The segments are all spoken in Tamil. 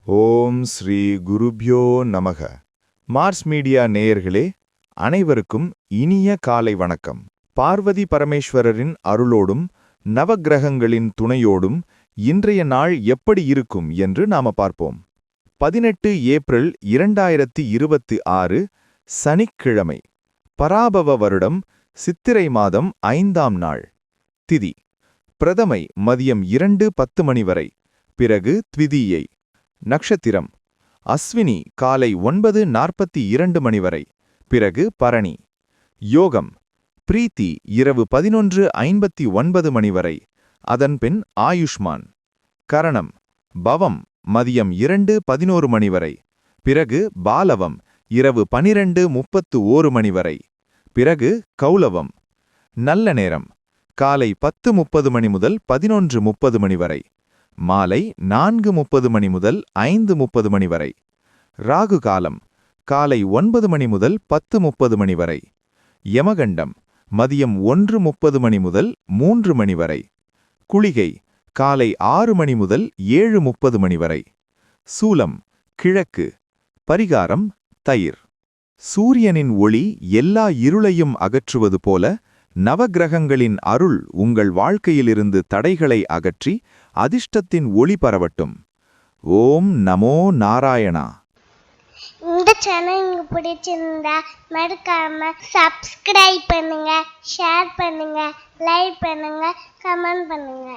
ஓம் ஸ்ரீ குருப்யோ நமக. மார்ஸ் மீடியா நேயர்களே, அனைவருக்கும் இனிய காலை வணக்கம். பார்வதி பரமேஸ்வரரின் அருளோடும் நவக்கிரகங்களின் துணையோடும் இன்றைய நாள் எப்படி இருக்கும் என்று நாம பார்ப்போம். 18 ஏப்ரல் 2026 சனிக்கிழமை, பராபவ வருடம், சித்திரை மாதம் 5ஆம் நாள். திதி பிரதமை மதியம் 2:10 மணி வரை, பிறகு த்விதீயை. நக்ஷத்திரம் அஸ்வினி காலை 9:42 மணி வரை, பிறகு பரணி. யோகம் பிரீத்தி இரவு 11:59 மணி வரை, அதன்பின் ஆயுஷ்மான். கரணம் பவம் மதியம் 2:11 மணி வரை, பிறகு பாலவம் இரவு 12:31 மணி வரை, பிறகு கௌலவம். நல்ல நேரம் காலை 10:30 மணி முதல் 11:30 மணி வரை, மாலை 4:30 மணி முதல் 5:30 மணி வரை. ராகு காலம் காலை 9 மணி முதல் 10:30 மணி வரை. யமகண்டம் மதியம் 1:30 மணி முதல் 3 மணி வரை. குளிகை காலை 6 மணி முதல் 7:30 மணி வரை. சூலம் கிழக்கு. பரிகாரம் தயிர். சூரியனின் ஒளி எல்லா இருளையும் அகற்றுவது போல நவக்கிரகங்களின் அருள் உங்கள் வாழ்க்கையிலிருந்து தடைகளை அகற்றி அதிர்ஷ்டத்தின் ஒளி பரவட்டும். ஓம் நமோ நாராயணா. இந்த சேனல் உங்களுக்கு பிடிச்சிருந்தா மறக்காம சப்ஸ்கிரைப் பண்ணுங்க, ஷேர் பண்ணுங்க, லைக் பண்ணுங்க, கமெண்ட் பண்ணுங்க.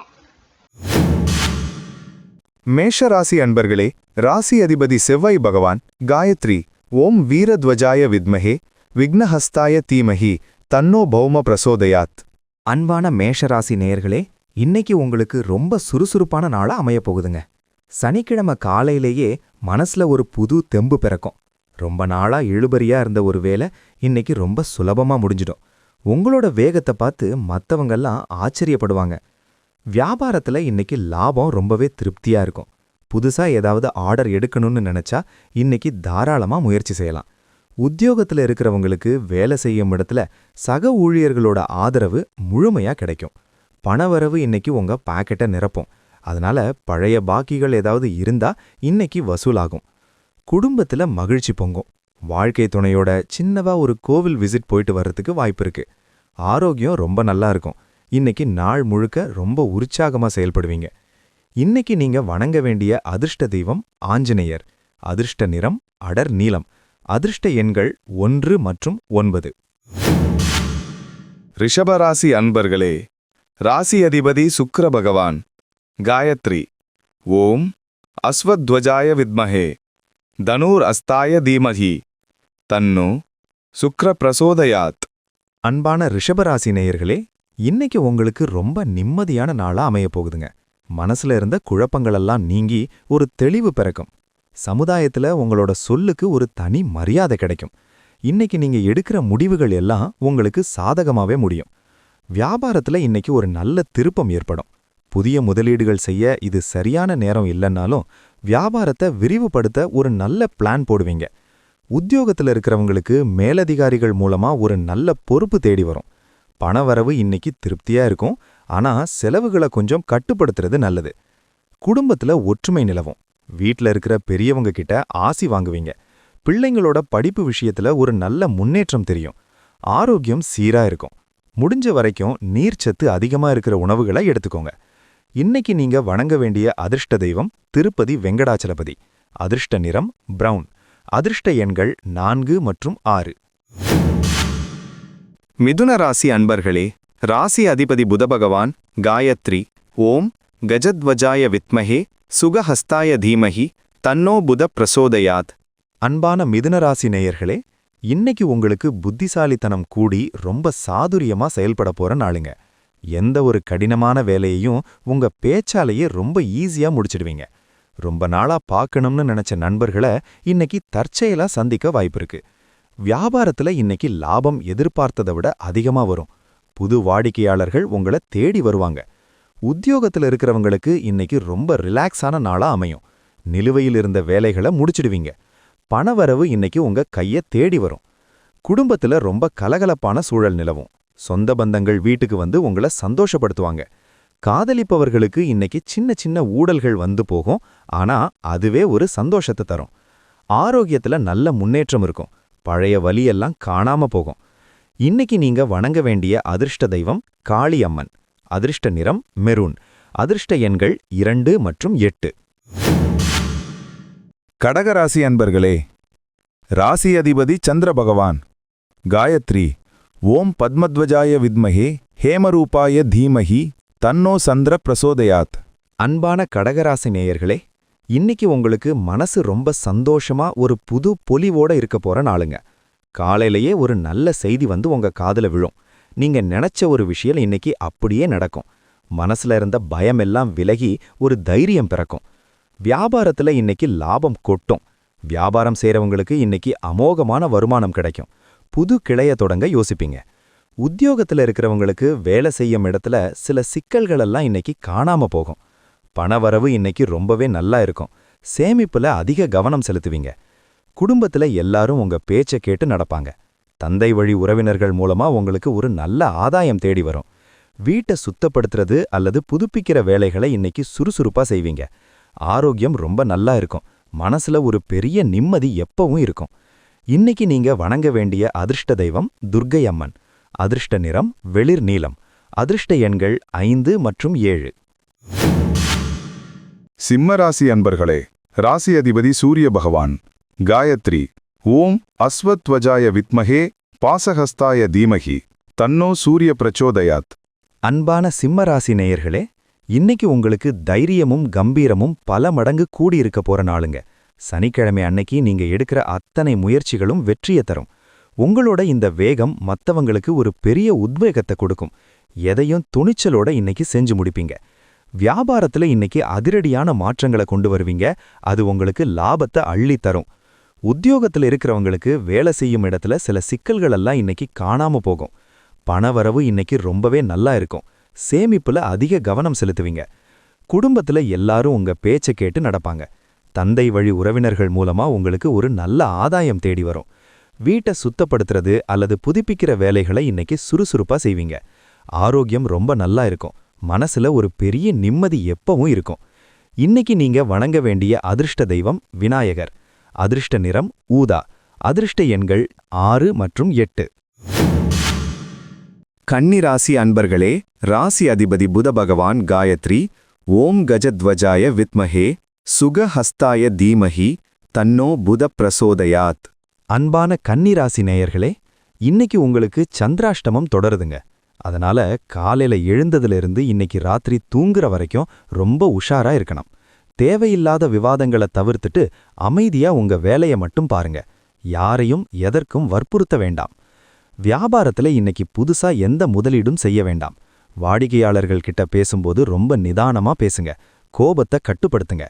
மேஷராசி அன்பர்களே, ராசி அதிபதி செவ்வாய் பகவான் காயத்ரி ஓம் வீரத்வஜாய வித்மஹே விக்னஹஸ்தாய தீமஹி தன்னோ பௌம பிரசோதயாத். அன்பான மேஷராசி நேயர்களே, இன்னைக்கு உங்களுக்கு ரொம்ப சுறுசுறுப்பான நாளா அமையப் போகுதுங்க. சனிக்கிழமை காலையிலேயே மனசுல ஒரு புது தெம்பு பிறக்கும். ரொம்ப நாளா இழுபறியா இருந்த ஒரு வேலை இன்னைக்கு ரொம்ப சுலபமா முடிஞ்சிடும். உங்களோட வேகத்தை பார்த்து மத்தவங்கெல்லாம் ஆச்சரியப்படுவாங்க. வியாபாரத்துல இன்னைக்கு லாபம் ரொம்பவே திருப்தியா இருக்கும். புதுசா ஏதாவது ஆர்டர் எடுக்கணும்னு நினைச்சா இன்னைக்கு தாராளமா முயற்சி செய்யலாம். உத்தியோகத்துல இருக்கிறவங்களுக்கு வேலை செய்யும் இடத்துல சக ஊழியர்களோட ஆதரவு முழுமையா கிடைக்கும். பணவரவு இன்னைக்கு உங்க பாக்கெட்டை நிரப்பும். அதனால பழைய பாக்கிகள் ஏதாவது இருந்தா இன்னைக்கு வசூலாகும். குடும்பத்துல மகிழ்ச்சி பொங்கும். வாழ்க்கை துணையோட சின்னவா ஒரு கோவில் விசிட் போயிட்டு வர்றதுக்கு வாய்ப்பு இருக்கு. ஆரோக்கியம் ரொம்ப நல்லா இருக்கும். இன்னைக்கு நாள் முழுக்க ரொம்ப உற்சாகமா செயல்படுவீங்க. இன்னைக்கு நீங்க வணங்க வேண்டிய அதிர்ஷ்ட தெய்வம் ஆஞ்சநேயர். அதிர்ஷ்ட நிறம் அடர் நீலம். அதிர்ஷ்ட எண்கள் 1 மற்றும் 9. ரிஷபராசி அன்பர்களே, ராசி அதிபதி சுக்கிர பகவான் காயத்ரி ஓம் அஸ்வத்வஜாய வித்மஹே தனூர் அஸ்தாய தீமஹி தன்னு சுக்ர பிரசோதயாத். அன்பான ரிஷபராசி நேயர்களே, இன்னைக்கு உங்களுக்கு ரொம்ப நிம்மதியான நாளா அமையப் போகுதுங்க. மனசுல இருந்த குழப்பங்களெல்லாம் நீங்கி ஒரு தெளிவு பிறக்கும். சமுதாயத்துல உங்களோட சொல்லுக்கு ஒரு தனி மரியாதை கிடைக்கும். இன்னைக்கு நீங்க எடுக்கிற முடிவுகள் எல்லாம் உங்களுக்கு சாதகமாவே முடியும். வியாபாரத்துல இன்னைக்கு ஒரு நல்ல திருப்பம் ஏற்படும். புதிய முதலீடுகள் செய்ய இது சரியான நேரம் இல்லைன்னாலும் வியாபாரத்தை விரிவுபடுத்த ஒரு நல்ல பிளான் போடுவீங்க. உத்தியோகத்துல இருக்கிறவங்களுக்கு மேலதிகாரிகள் மூலமா ஒரு நல்ல பொறுப்பு தேடி வரும். பணவரவு இன்னைக்கு திருப்தியா இருக்கும். ஆனா செலவுகளை கொஞ்சம் கட்டுப்படுத்துறது நல்லது. குடும்பத்துல ஒற்றுமை நிலவும். வீட்ல இருக்கிற பெரியவங்க கிட்ட ஆசி வாங்குவீங்க. பிள்ளைங்களோட படிப்பு விஷயத்துல ஒரு நல்ல முன்னேற்றம் தெரியும். ஆரோக்கியம் சீரா இருக்கும். முடிஞ்ச வரைக்கும் நீர்ச்சத்து அதிகமா இருக்கிற உணவுகளை எடுத்துக்கோங்க. இன்னைக்கு நீங்க வணங்க வேண்டிய அதிர்ஷ்ட தெய்வம் திருப்பதி வெங்கடாச்சலபதி. அதிர்ஷ்ட நிறம் பிரவுன். அதிர்ஷ்ட எண்கள் 4 மற்றும் 6. மிதுன ராசி அன்பர்களே, ராசி அதிபதி புத பகவான் காயத்ரி ஓம் கஜத்வஜாய வித்மஹே சுகஹஸ்தாய தீமஹி தன்னோ புத பிரசோதயாத். அன்பான மிதுனராசி நேயர்களே, இன்னைக்கு உங்களுக்கு புத்திசாலித்தனம் கூடி ரொம்ப சாதுரியமா செயல்பட போற நாளுங்க. எந்த ஒரு கடினமான வேலையையும் உங்க பேச்சாலேயே ரொம்ப ஈஸியா முடிச்சிடுவீங்க. ரொம்ப நாளா பார்க்கணும்னு நினைச்ச நண்பர்களை இன்னைக்கு தற்செயலா சந்திக்க வாய்ப்பிருக்கு. வியாபாரத்துல இன்னைக்கு லாபம் எதிர்பார்த்ததை விட அதிகமா வரும். புது வாடிக்கையாளர்கள் உங்களை தேடி வருவாங்க. உத்தியோகத்துல இருக்கிறவங்களுக்கு இன்னைக்கு ரொம்ப ரிலாக்ஸான நாளா அமையும். நிலுவையில் இருந்த வேலைகளை முடிச்சிடுவீங்க. பணவரவு இன்னைக்கு உங்க கையை தேடி வரும். குடும்பத்துல ரொம்ப கலகலப்பான சூழல் நிலவும். சொந்த பந்தங்கள் வீட்டுக்கு வந்து உங்களை சந்தோஷப்படுத்துவாங்க. காதலிப்பவர்களுக்கு இன்னைக்கு சின்ன சின்ன ஊடல்கள் வந்து போகும், ஆனா அதுவே ஒரு சந்தோஷத்தை தரும். ஆரோக்கியத்துல நல்ல முன்னேற்றம் இருக்கும், பழைய வலியெல்லாம் காணாம போகும். இன்னைக்கு நீங்க வணங்க வேண்டிய அதிர்ஷ்ட தெய்வம் காளி அம்மன். அதிர்ஷ்ட நிறம் மெரூன். அதிர்ஷ்ட எண்கள் 2 மற்றும் 8. கடகராசி அன்பர்களே, ராசி அதிபதி சந்திர பகவான். காயத்ரி. ஓம் பத்மத்வஜாய வித்மஹே ஹேமரூபாய தீமஹி தன்னோ சந்திர பிரசோதயாத். அன்பான கடகராசி நேயர்களே, இன்னைக்கு உங்களுக்கு மனசு ரொம்ப சந்தோஷமா ஒரு புது பொலிவோட இருக்க போற நாளுங்க. காலையிலேயே ஒரு நல்ல செய்தி வந்து உங்க காதுல விழும். நீங்க நினைச்ச ஒரு விஷயம் இன்னைக்கு அப்படியே நடக்கும். மனசுல இருந்த பயமெல்லாம் விலகி ஒரு தைரியம் பிறக்கும். வியாபாரத்துல இன்னைக்கு லாபம் கொட்டும். வியாபாரம் செய்றவங்களுக்கு இன்னைக்கு அமோகமான வருமானம் கிடைக்கும். புது கிளைய தொடங்க யோசிப்பீங்க. உத்தியோகத்துல இருக்கிறவங்களுக்கு வேலை செய்யும் இடத்துல சில சிக்கல்களெல்லாம் இன்னைக்கு காணாம போகும். பணவரவு இன்னைக்கு ரொம்பவே நல்லா இருக்கும். சேமிப்புல அதிக கவனம் செலுத்துவீங்க. குடும்பத்துல எல்லாரும் உங்க பேச்சை கேட்டு நடப்பாங்க. தந்தை வழி உறவினர்கள் மூலமா உங்களுக்கு ஒரு நல்ல ஆதாயம் தேடி வரும். வீட்டை சுத்தப்படுத்துறது அல்லது புதுப்பிக்கிற வேலைகளை இன்னைக்கு சுறுசுறுப்பா செய்வீங்க. ஆரோக்கியம் ரொம்ப நல்லா இருக்கும். மனசுல ஒரு பெரிய நிம்மதி எப்பவும் இருக்கும். இன்னைக்கு நீங்க வணங்க வேண்டிய அதிர்ஷ்ட தெய்வம் துர்க்கை அம்மன். அதிர்ஷ்ட நிறம் வெளிர் நீலம். அதிர்ஷ்ட எண்கள் 5 மற்றும் 7. சிம்மராசி அன்பர்களே, ராசி அதிபதி சூரிய பகவான். காயத்ரி. ஓம் அஸ்வத்வஜாய வித்மஹே பாசஹஸ்தாய தீமஹி தன்னோ சூரிய பிரச்சோதயாத். அன்பான சிம்மராசி நேயர்களே, இன்னைக்கு உங்களுக்கு தைரியமும் கம்பீரமும் பல மடங்கு கூடியிருக்க போற நாளுங்க. சனிக்கிழமை அன்னைக்கு நீங்க எடுக்கிற அத்தனை முயற்சிகளும் வெற்றியை தரும். உங்களோட இந்த வேகம் மத்தவங்களுக்கு ஒரு பெரிய உத்வேகத்தை கொடுக்கும். எதையும் துணிச்சலோட இன்னைக்கு செஞ்சு முடிப்பீங்க. வியாபாரத்துல இன்னைக்கு அதிரடியான மாற்றங்களை கொண்டு வருவீங்க. அது உங்களுக்கு லாபத்தை அள்ளி தரும். உத்தியோகத்துல இருக்கிறவங்களுக்கு வேலை செய்யும் இடத்துல சில சிக்கல்களெல்லாம் இன்னைக்கு காணாம போகும். பணவரவு இன்னைக்கு ரொம்பவே நல்லா இருக்கும். சேமிப்புல அதிக கவனம் செலுத்துவீங்க. குடும்பத்துல எல்லாரும் உங்க பேச்சை கேட்டு நடப்பாங்க. தந்தை வழி உறவினர்கள் மூலமா உங்களுக்கு ஒரு நல்ல ஆதாயம் தேடி வரும். வீட்டை சுத்தப்படுத்துறது அல்லது புதுப்பிக்கிற வேலைகளை இன்னைக்கு சுறுசுறுப்பா செய்வீங்க. ஆரோக்கியம் ரொம்ப நல்லா இருக்கும். மனசுல ஒரு பெரிய நிம்மதி எப்பவும் இருக்கும். இன்னைக்கு நீங்க வணங்க வேண்டிய அதிர்ஷ்ட தெய்வம் விநாயகர். அதிர்ஷ்ட நிறம் ஊதா. அதிர்ஷ்ட எண்கள் 6 மற்றும் 8. கன்னிராசி அன்பர்களே, ராசி அதிபதி புத பகவான். காயத்ரி. ஓம் கஜத்வஜாய வித்மஹே சுகஹஸ்தாய தீமஹி தன்னோ புத பிரசோதயாத். அன்பான கன்னிராசி நேயர்களே, இன்னைக்கு உங்களுக்கு சந்திராஷ்டமம் தொடருதுங்க. அதனால காலையில எழுந்ததிலிருந்து இன்னைக்கு ராத்திரி தூங்குற வரைக்கும் ரொம்ப உஷாரா இருக்கணும். தேவையில்லாத விவாதங்களை தவிர்த்துட்டு அமைதியா உங்க வேலையை மட்டும் பாருங்க. யாரையும் எதற்கும் வற்புறுத்த வேண்டாம். வியாபாரத்துல இன்னைக்கு புதுசா எந்த முதலீடும் செய்ய வேண்டாம். வாடிக்கையாளர்கள் கிட்ட பேசும்போது ரொம்ப நிதானமா பேசுங்க. கோபத்தை கட்டுப்படுத்துங்க.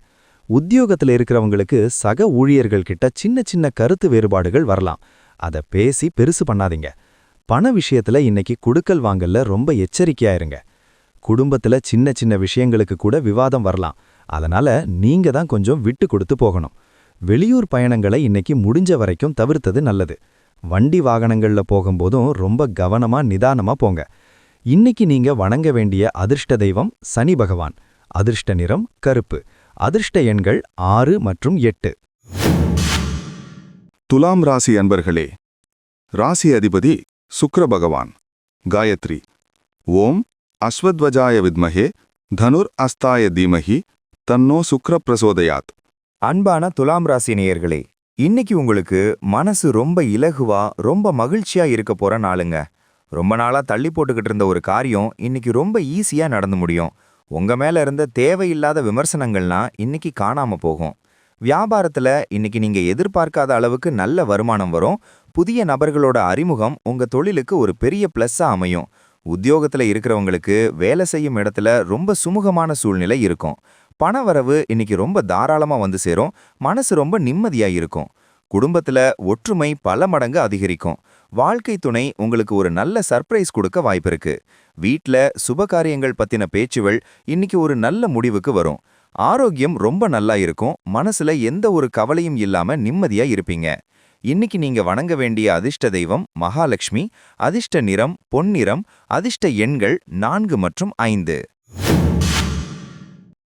உத்தியோகத்துல இருக்கிறவங்களுக்கு சக ஊழியர்கள் கிட்ட சின்ன சின்ன கருத்து வேறுபாடுகள் வரலாம். அதை பேசி பெருசு பண்ணாதீங்க. பண விஷயத்துல இன்னைக்கு குடுக்கல் வாங்கல்ல ரொம்ப எச்சரிக்கையா இருங்க. குடும்பத்துல சின்ன சின்ன விஷயங்களுக்கு கூட விவாதம் வரலாம். அதனால நீங்க தான் கொஞ்சம் விட்டு கொடுத்து போகணும். வெளியூர் பயணங்களை இன்னைக்கு முடிஞ்ச வரைக்கும் தவிர்த்தது நல்லது. வண்டி வாகனங்கள்ல போகும்போதும் ரொம்ப கவனமா நிதானமா போங்க. இன்னைக்கு நீங்க வணங்க வேண்டிய அதிர்ஷ்ட தெய்வம் சனி பகவான். அதிர்ஷ்ட நிறம் கருப்பு. அதிர்ஷ்ட எண்கள் 6 மற்றும் 8. துலாம் ராசி அன்பர்களே, ராசி அதிபதி சுக்கிர பகவான். காயத்ரி. ஓம் அஸ்வத்வஜாய வித்மஹே தனுர் அஸ்தாய தீமஹி தன்னோ சுக்கிர பிரசோதயாத். அன்பான துலாம் ராசி நேயர்களே, இன்னைக்கு உங்களுக்கு மனசு ரொம்ப இலகுவா ரொம்ப மகிழ்ச்சியா இருக்க போற நாளுங்க. ரொம்ப நாளா தள்ளி போட்டுக்கிட்டு இருந்த ஒரு காரியம் இன்னைக்கு ரொம்ப ஈஸியா நடந்து முடியும். உங்க மேல இருந்த தேவையில்லாத விமர்சனங்கள்லாம் இன்னைக்கு காணாம போகும். வியாபாரத்துல இன்னைக்கு நீங்க எதிர்பார்க்காத அளவுக்கு நல்ல வருமானம் வரும். புதிய நபர்களோட அறிமுகம் உங்க தொழிலுக்கு ஒரு பெரிய பிளஸ்ஸா அமையும். உத்தியோகத்துல இருக்கிறவங்களுக்கு வேலை செய்யும் இடத்துல ரொம்ப சுமூகமான சூழ்நிலை இருக்கும். பணவரவு இன்னைக்கு ரொம்ப தாராளமா வந்து சேரும். மனசு ரொம்ப நிம்மதியா இருக்கும். குடும்பத்துல ஒற்றுமை பல மடங்கு அதிகரிக்கும். வாழ்க்கை துணை உங்களுக்கு ஒரு நல்ல சர்ப்ரைஸ் கொடுக்க வாய்ப்பிருக்கு. வீட்ல சுபகாரியங்கள் பத்தின பேச்சுகள் இன்னைக்கு ஒரு நல்ல முடிவுக்கு வரும். ஆரோக்கியம் ரொம்ப நல்லா இருக்கும். மனசுல எந்த ஒரு கவலையும் இல்லாம நிம்மதியா இருப்பீங்க. இன்னைக்கு நீங்க வணங்க வேண்டிய அதிர்ஷ்ட தெய்வம் மகாலட்சுமி. அதிர்ஷ்ட நிறம் பொன்னிறம். அதிர்ஷ்ட எண்கள் 4 மற்றும் 5.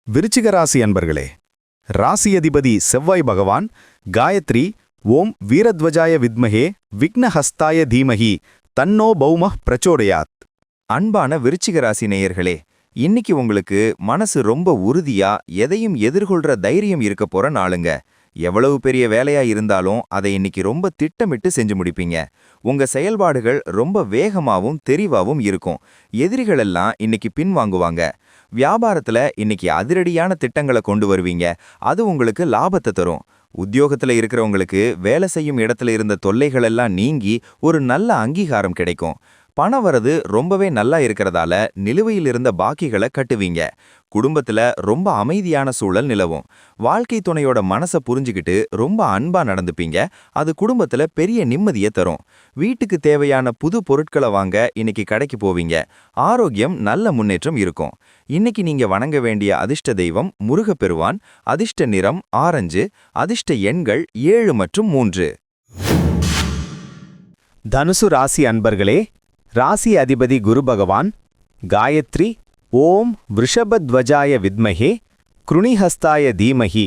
விருச்சிக ராசி அன்பர்களே, ராசி அதிபதி செவ்வாய் பகவான் காயத்ரி ஓம் வீரத்வஜாய வித்மஹே விக்னஹஸ்தாய தீமஹி தன்னோ பௌமः பிரச்சோடயாத். அன்பான விருச்சிக ராசி நேயர்களே, இன்னைக்கு உங்களுக்கு மனசு ரொம்ப உறுதியா எதையும் எதிர்கொள்ற தைரியம் இருக்க போற நாளுங்க. எவ்வளவு பெரிய வேலையா இருந்தாலும் அதை இன்னைக்கு ரொம்ப திட்டமிட்டு செஞ்சு முடிப்பீங்க. உங்க செயல்பாடுகள் ரொம்ப வேகமாவும் தெரிவாவும் இருக்கும். எதிரிகள் எல்லாம் இன்னைக்கு பின்வாங்குவாங்க. வியாபாரத்துல இன்னைக்கு அதிரடியான திட்டங்களை கொண்டு வருவீங்க. அது உங்களுக்கு லாபத்தை தரும். உத்தியோகத்துல இருக்கிறவங்களுக்கு வேலை செய்யும் இடத்துல இருந்த தொல்லைகள் எல்லாம் நீங்கி ஒரு நல்ல அங்கீகாரம் கிடைக்கும். பணவரது ரொம்பவே நல்லா இருக்கிறதால நிலுவையில் இருந்த பாக்கிகளை கட்டுவீங்க. குடும்பத்துல ரொம்ப அமைதியான சூழல் நிலவும். வாழ்க்கை துணையோட மனசை புரிஞ்சுக்கிட்டு ரொம்ப அன்பா நடந்துப்பீங்க. அது குடும்பத்துல பெரிய நிம்மதியை தரும். வீட்டுக்கு தேவையான புது பொருட்களை வாங்க இன்னைக்கு கடைக்கு போவீங்க. ஆரோக்கியம் நல்ல முன்னேற்றம் இருக்கும். இன்னைக்கு நீங்க வணங்க வேண்டிய அதிர்ஷ்ட தெய்வம் முருகப்பெருமான். அதிர்ஷ்ட நிறம் ஆரஞ்சு. அதிர்ஷ்ட எண்கள் 7 மற்றும் 3. தனுசு ராசி அன்பர்களே, ராசி அதிபதி குரு பகவான் காயத்ரி ஓம் விருஷபத்வஜாய வித்மஹே கிருணிஹஸ்தாய தீமஹி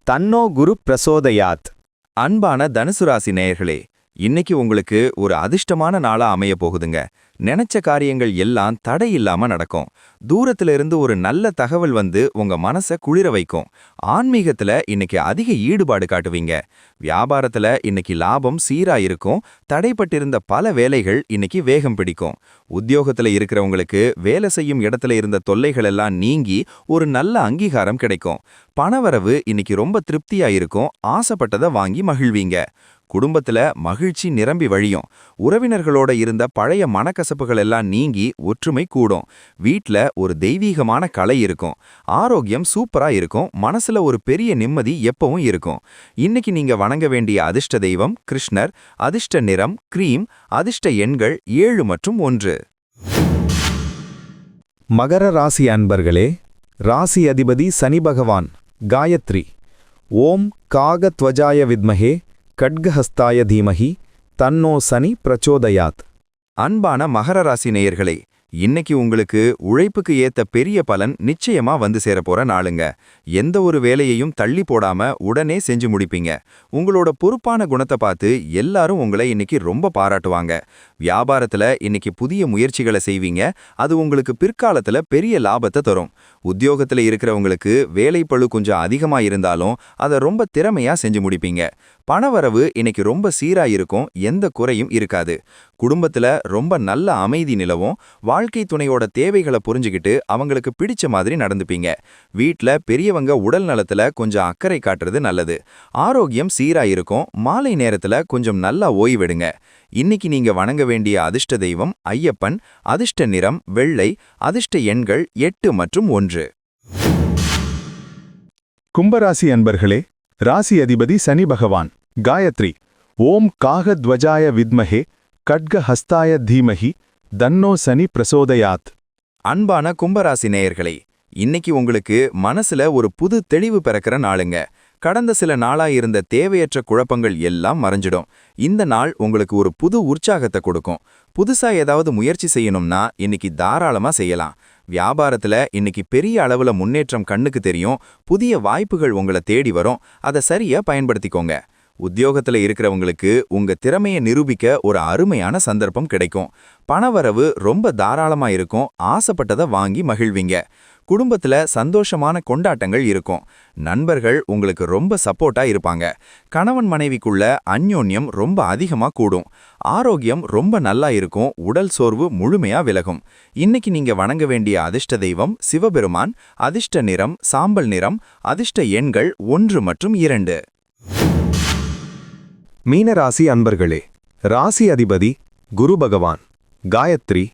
தன்னோ குரு பிரசோதயாத். அன்பான தனுசு ராசி நேயர்களே, இன்னைக்கு உங்களுக்கு ஒரு அதிர்ஷ்டமான நாளா அமைய போகுதுங்க. நினைச்ச காரியங்கள் எல்லாம் தடை இல்லாம நடக்கும். தூரத்துல இருந்து ஒரு நல்ல தகவல் வந்து உங்க மனசை குளிர வைக்கும். ஆன்மீகத்துல இன்னைக்கு அதிக ஈடுபாடு காட்டுவீங்க. வியாபாரத்துல இன்னைக்கு லாபம் சீரா இருக்கும். தடைப்பட்டிருந்த பல வேலைகள் இன்னைக்கு வேகம் பிடிக்கும். உத்தியோகத்துல இருக்கிறவங்களுக்கு வேலை செய்யும் இடத்துல இருந்த தொல்லைகள் எல்லாம் நீங்கி ஒரு நல்ல அங்கீகாரம் கிடைக்கும். பணவரவு இன்னைக்கு ரொம்ப திருப்தியா இருக்கும். ஆசைப்பட்டதை வாங்கி மகிழ்வீங்க. குடும்பத்துல மகிழ்ச்சி நிரம்பி வழியும். உறவினர்களோட இருந்த பழைய மனக்கசப்புகள் எல்லாம் நீங்கி ஒற்றுமை கூடும். வீட்ல ஒரு தெய்வீகமான கலை இருக்கும். ஆரோக்கியம் சூப்பரா இருக்கும். மனசுல ஒரு பெரிய நிம்மதி எப்பவும் இருக்கும். இன்னைக்கு நீங்க வணங்க வேண்டிய அதிர்ஷ்ட தெய்வம் கிருஷ்ணர். அதிர்ஷ்ட நிறம் கிரீம். அதிர்ஷ்ட எண்கள் 7 மற்றும் 1. மகர ராசி அன்பர்களே, ராசி அதிபதி சனி பகவான் காயத்ரி ஓம் காகத்வஜாய வித்மஹே கட்கஹஸ்தாய தீமஹி தன்னோ சனி பிரச்சோதயாத். அன்பான மகர ராசி நேயர்களே, இன்னைக்கு உங்களுக்கு உழைப்புக்கு ஏத்த பெரிய பலன் நிச்சயமா வந்து சேரப்போற நாளுங்க. எந்த ஒரு வேலையையும் தள்ளி போடாம உடனே செஞ்சு முடிப்பீங்க. உங்களோட பொறுப்பான குணத்தை பார்த்து எல்லாரும் உங்களை இன்னைக்கு ரொம்ப பாராட்டுவாங்க. வியாபாரத்துல இன்னைக்கு புதிய முயற்சிகளை செய்வீங்க. அது உங்களுக்கு பிற்காலத்துல பெரிய லாபத்தை தரும். உத்தியோகத்துல இருக்கிறவங்களுக்கு வேலைப்பளு கொஞ்சம் அதிகமா இருந்தாலும் அதை ரொம்ப திறமையா செஞ்சு முடிப்பீங்க. பணவரவு இன்னைக்கு ரொம்ப சீரா இருக்கும். எந்த குறையும் இருக்காது. குடும்பத்துல ரொம்ப நல்ல அமைதி நிலவும். வாழ்க்கை துணையோட தேவைகளை புரிஞ்சுக்கிட்டு அவங்களுக்கு பிடிச்ச மாதிரி நடந்துப்பீங்க. வீட்ல பெரியவங்க உடல் நலத்துல கொஞ்சம் அக்கறை காட்டுறது நல்லது. ஆரோக்கியம் சீரா இருக்கும். மாலை நேரத்துல கொஞ்சம் நல்லா ஓய்வெடுங்க. இன்னைக்கு நீங்க வணங்க வேண்டிய அதிர்ஷ்ட தெய்வம் ஐயப்பன். அதிர்ஷ்ட நிறம் வெள்ளை. அதிர்ஷ்ட எண்கள் 8 மற்றும் 1. கும்பராசி அன்பர்களே, ராசி அதிபதி சனி பகவான் காயத்ரி ஓம் காகத்வஜாய வித்மஹே கட்கஹஸ்தாய தீமஹி தன்னோ சனி பிரசோதயாத். அன்பான கும்பராசி நேயர்களே, இன்னைக்கு உங்களுக்கு மனசுல ஒரு புது தெளிவு பிறக்கிற நாளுங்க. கடந்த சில நாளா இருந்த தேவையற்ற குழப்பங்கள் எல்லாம் மறைஞ்சிடும். இந்த நாள் உங்களுக்கு ஒரு புது உற்சாகத்தை கொடுக்கும். புதுசா ஏதாவது முயற்சி செய்யணும்னா இன்னைக்கு தாராளமா செய்யலாம். வியாபாரத்துல இன்னைக்கு பெரிய அளவுல முன்னேற்றம் கண்ணுக்கு தெரியும். புதிய வாய்ப்புகள் உங்களை தேடி வரும். அதை சரியா பயன்படுத்திக்கோங்க. உத்தியோகத்துல இருக்கிறவங்களுக்கு உங்க திறமையை நிரூபிக்க ஒரு அருமையான சந்தர்ப்பம் கிடைக்கும். பணவரவு ரொம்ப தாராளமா இருக்கும். ஆசைப்பட்டதை வாங்கி மகிழ்வீங்க. குடும்பத்துல சந்தோஷமான கொண்டாட்டங்கள் இருக்கும். நண்பர்கள் உங்களுக்கு ரொம்ப சப்போர்ட்டா இருப்பாங்க. கணவன் மனைவிக்குள்ள அந்யோன்யம் ரொம்ப அதிகமா கூடும். ஆரோக்கியம் ரொம்ப நல்லா இருக்கும். உடல் சோர்வு முழுமையா விலகும். இன்னைக்கு நீங்க வணங்க வேண்டிய அதிர்ஷ்ட தெய்வம் சிவபெருமான். அதிர்ஷ்ட நிறம் சாம்பல் நிறம். அதிர்ஷ்ட எண்கள் 1 மற்றும் 2. மீனராசி அன்பர்களே, ராசி அதிபதி குரு பகவான் காயத்ரி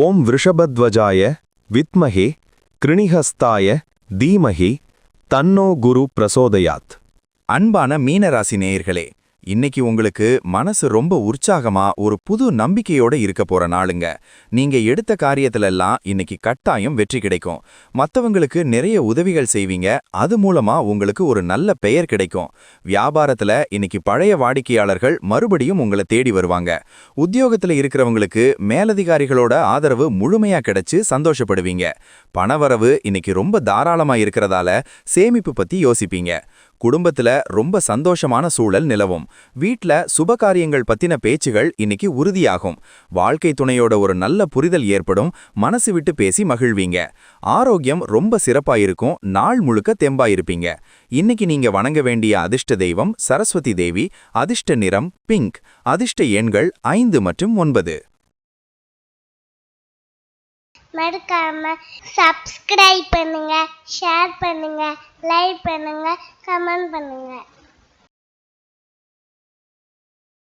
ஓம் விருஷபத்வஜாய வித்மஹே கிருணிஹஸ்தாய தீமஹி தன்னோ குரு பிரசோதயாத். அன்பான மீனராசி நேயர்களே, இன்னைக்கு உங்களுக்கு மனசு ரொம்ப உற்சாகமா ஒரு புது நம்பிக்கையோட இருக்க போற நாளுங்க. நீங்க எடுத்த காரியத்திலெல்லாம் இன்னைக்கு கட்டாயம் வெற்றி கிடைக்கும். மத்தவங்களுக்கு நிறைய உதவிகள் செய்வீங்க. அது மூலமா உங்களுக்கு ஒரு நல்ல பெயர் கிடைக்கும். வியாபாரத்துல இன்னைக்கு பழைய வாடிக்கையாளர்கள் மறுபடியும் உங்களை தேடி வருவாங்க. உத்தியோகத்துல இருக்கிறவங்களுக்கு மேலதிகாரிகளோட ஆதரவு முழுமையா கிடைச்சு சந்தோஷப்படுவீங்க. பணவரவு இன்னைக்கு ரொம்ப தாராளமா இருக்கிறதால சேமிப்பு பத்தி யோசிப்பீங்க. குடும்பத்துல ரொம்ப சந்தோஷமான சூழல் நிலவும். வீட்ல சுபகாரியங்கள் பத்தின பேச்சுகள் இன்னைக்கு உறுதியாகும். வாழ்க்கை துணையோட ஒரு நல்ல புரிதல் ஏற்படும். மனசு விட்டு பேசி மகிழ்வீங்க. ஆரோக்கியம் ரொம்ப சிறப்பாயிருக்கும். நாள் முழுக்க தெம்பாயிருப்பீங்க. இன்னைக்கு நீங்க வணங்க வேண்டிய அதிர்ஷ்ட தெய்வம் சரஸ்வதி தேவி. அதிர்ஷ்ட நிறம் பிங்க். அதிர்ஷ்ட எண்கள் 5 மற்றும் 9. மறக்காம சப்ஸ்கிரைப் பண்ணுங்க, ஷேர் பண்ணுங்க, லைக் பண்ணுங்க, கமெண்ட் பண்ணுங்க.